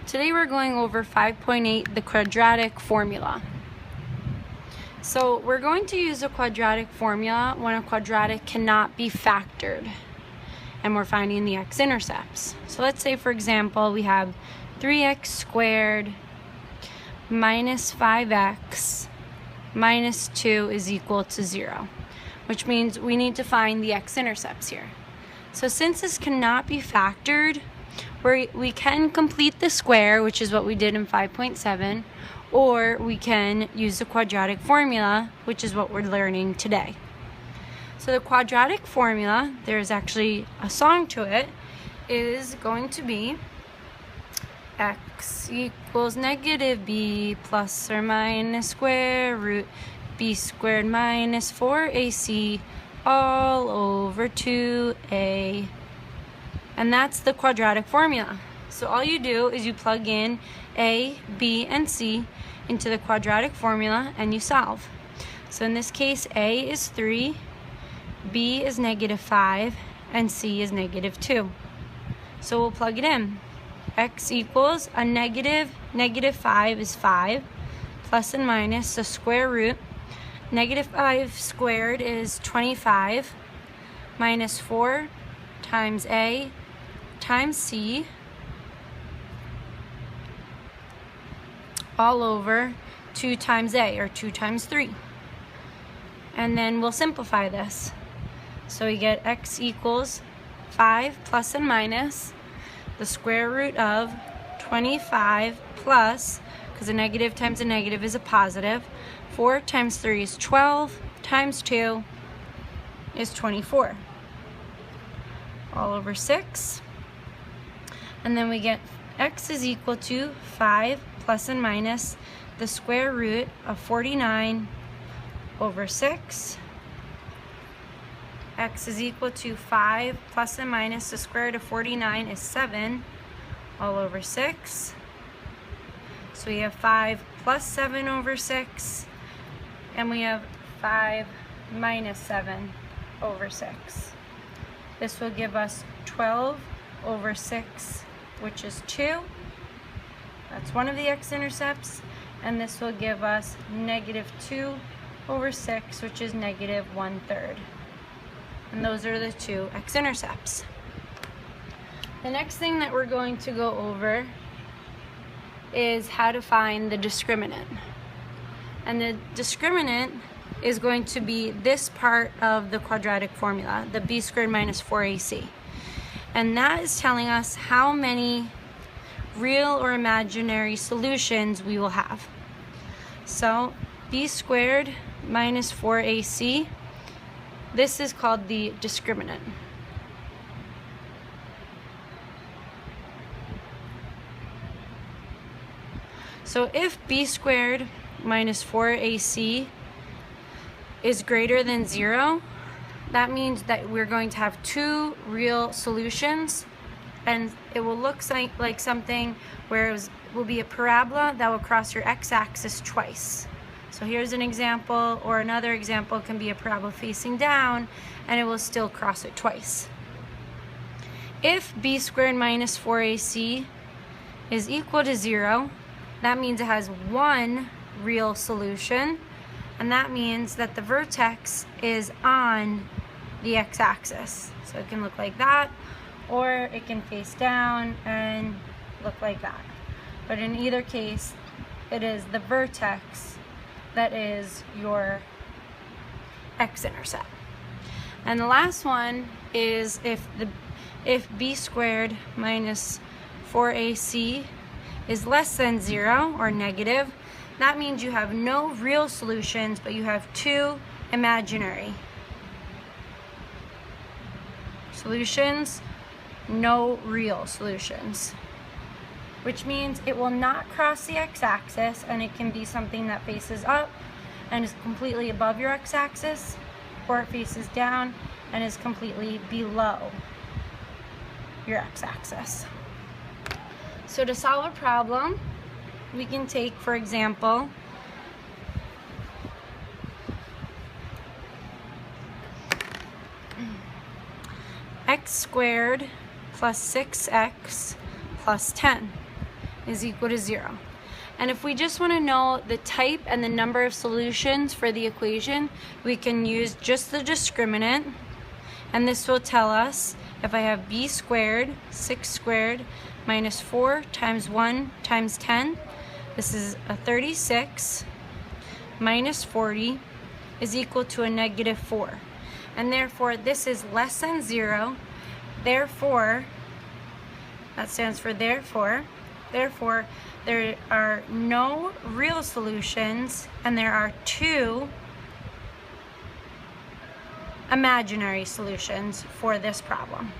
Today we're going over 5.8, the quadratic formula. So we're going to use a quadratic formula when a quadratic cannot be factored and we're finding the x-intercepts. So let's say, for example, we have 3x squared minus 5x minus 2 is equal to 0, which means we need to find the x-intercepts here. So since this cannot be factored, we can complete the square, which is what we did in 5.7, or we can use the quadratic formula, which is what we're learning today. So the quadratic formula, there's actually a song to it, is going to be x equals negative b plus or minus square root b squared minus 4ac all over 2a. And that's the quadratic formula. So all you do is you plug in a, b, and c into the quadratic formula and you solve. So in this case, a is 3, b is negative 5, and c is negative 2. So we'll plug it in. X equals a negative 5 is 5, plus and minus the square root. Negative 5 squared is 25, minus 4 times a times c all over 2 times a, or 2 times 3. And then we'll simplify this. So we get x equals 5 plus and minus the square root of 25 plus, because a negative times a negative is a positive, 4 times 3 is 12, times 2 is 24, all over 6. And then we get x is equal to 5 plus and minus the square root of 49 over 6. X is equal to 5 plus and minus the square root of 49 is 7 all over 6. So we have 5 plus 7 over 6, and we have 5 minus 7 over 6. This will give us 12 over 6, which is 2. That's one of the x-intercepts. And this will give us negative 2 over 6, which is negative 1/3. And those are the two x-intercepts. The next thing that we're going to go over is how to find the discriminant. And the discriminant is going to be this part of the quadratic formula, the b squared minus 4ac. And that is telling us how many real or imaginary solutions we will have. So b squared minus 4ac, this is called the discriminant. So if b squared minus 4ac is greater than 0, that means that we're going to have two real solutions, and it will look like something where it will be a parabola that will cross your x-axis twice. So here's an example, or another example can be a parabola facing down, and it will still cross it twice. If b squared minus 4ac is equal to 0, that means it has one real solution, and that means that the vertex is on the x-axis. So it can look like that, or it can face down and look like that. But in either case, it is the vertex that is your x-intercept. And the last one is if b squared minus 4ac is less than 0 or negative, that means you have no real solutions, but you have two imaginary solutions, no real solutions, which means it will not cross the x-axis, and it can be something that faces up and is completely above your x-axis, or it faces down and is completely below your x-axis. So to solve a problem, we can take, for example, x squared plus 6x plus 10 is equal to 0. And if we just want to know the type and the number of solutions for the equation, we can use just the discriminant, and this will tell us if I have b squared, 6 squared, minus 4 times 1 times 10, this is a 36, minus 40 is equal to a negative 4. And therefore this is less than 0, therefore, that stands for therefore there are no real solutions and there are 2 imaginary solutions for this problem.